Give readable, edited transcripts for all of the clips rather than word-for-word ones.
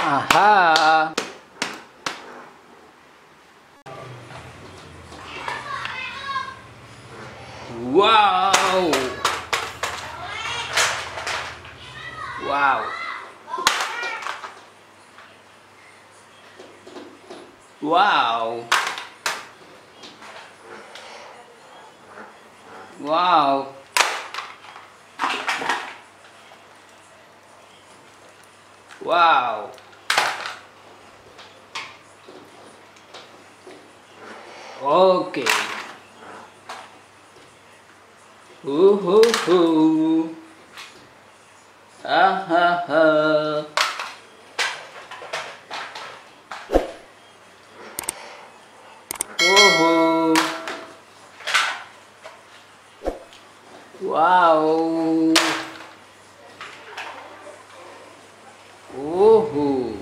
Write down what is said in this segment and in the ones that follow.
Aha. Wow. Wow. Wow. Wow. Wow. Okay. Hoo. Ah ha ha. Oh. Wow. Oh.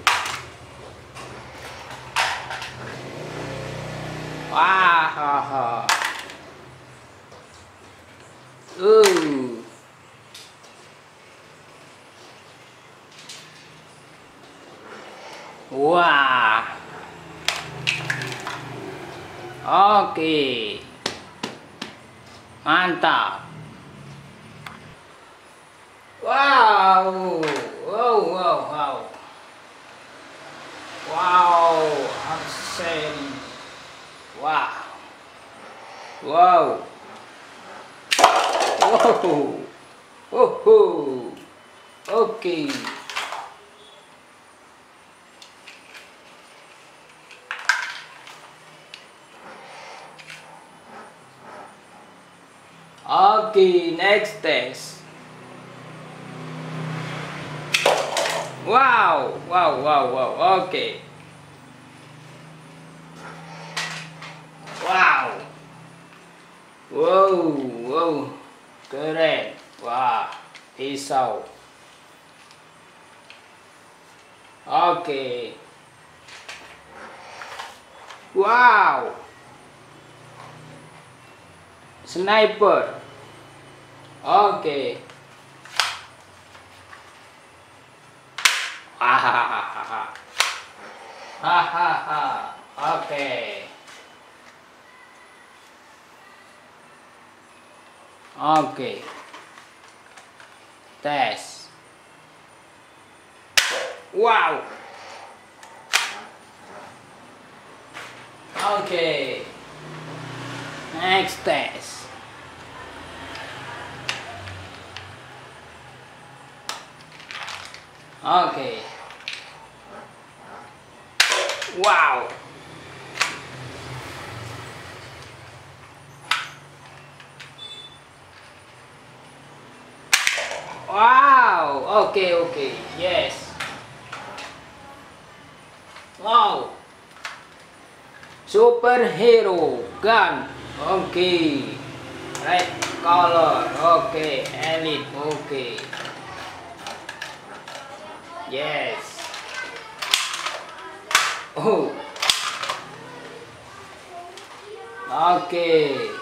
Ah ha ha. Ooh. Wah. Oke. Mantap. Wow. Wow. Wow, outstanding. Wow. Wow. Wow. Oh. Okay. Okay, next test. Wow. Okay. Wow. Wow. Keren. Wah, pisau. Oke. Wow. Sniper. Oke. Hahaha. Oke. Oke. Tes. Wow. Oke. Next test. Oke. Wow. Wow. Oke. Yes. Wow. Superhero gun. Oke. Red color. Oke. Elite. Oke. Yes. Oh. Oke.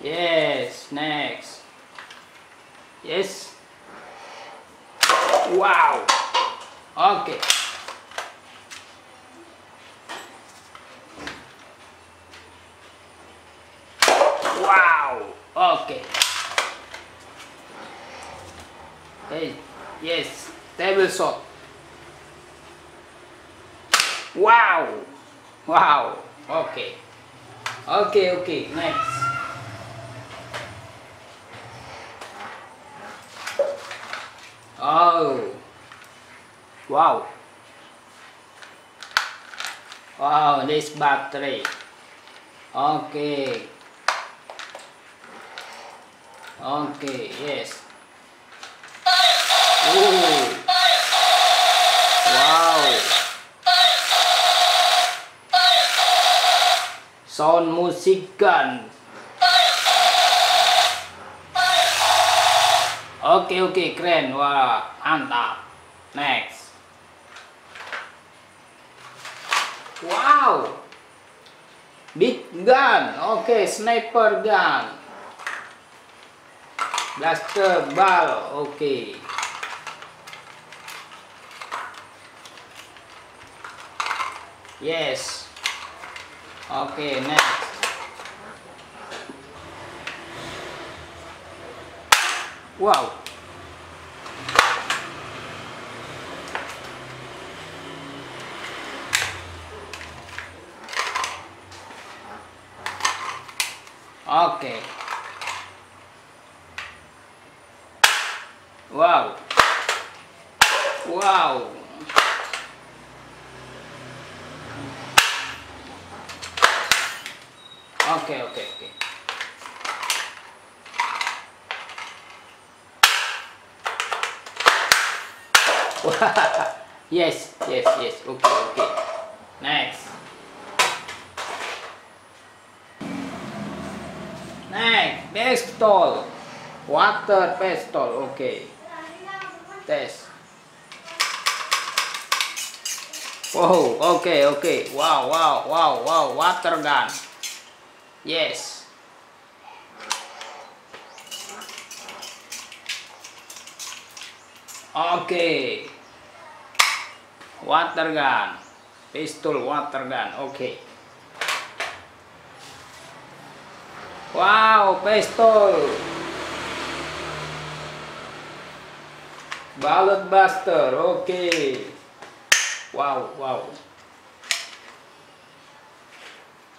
Yes, next. Yes. Wow. Okay. Wow. Okay. Hey. Yes. Table shot. Wow. Wow. Okay. Okay. Next. Oh. Wow. Wow, this battery. Okay. Okay, yes. Ooh. Wow. Sound music gun. Oke, keren. Wah, mantap. Next. Wow. Big gun. Okay, sniper gun. Blaster ball. Okay. Yes. Okay, next. Wow. Okay. Wow. Wow. Okay, okay, okay. Yes, yes, yes. Okay, okay. Next. Next, pistol. Water pistol. Okay. Test. Wow, okay, okay. Wow, wow, wow, wow. Water gun. Yes. Okay. Water gun. Pistol water gun. Okay. Wow, pistol. Bullet buster. Okay. Wow, wow.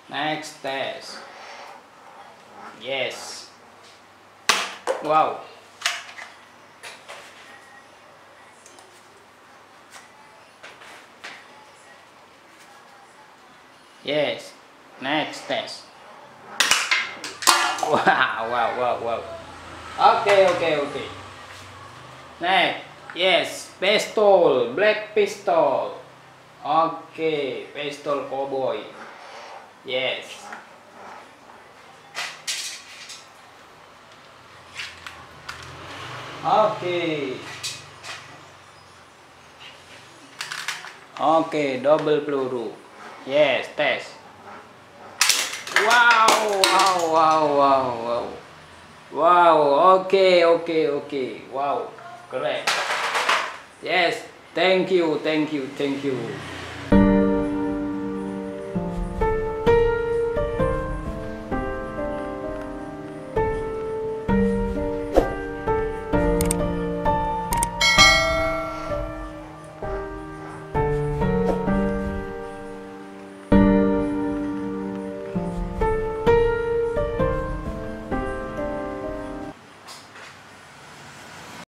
Next test. Yes. Wow. Yes. Next test. Wow, wow, wow, wow. Okay, okay, okay. Next. Yes. Pistol. Black pistol. Okay. Pistol cowboy. Yes. Okay. Okay. Double peluru. Yes. Test. Wow, wow, wow, wow, wow. Wow, okay, okay, okay. Wow, correct. Yes, thank you, thank you, thank you.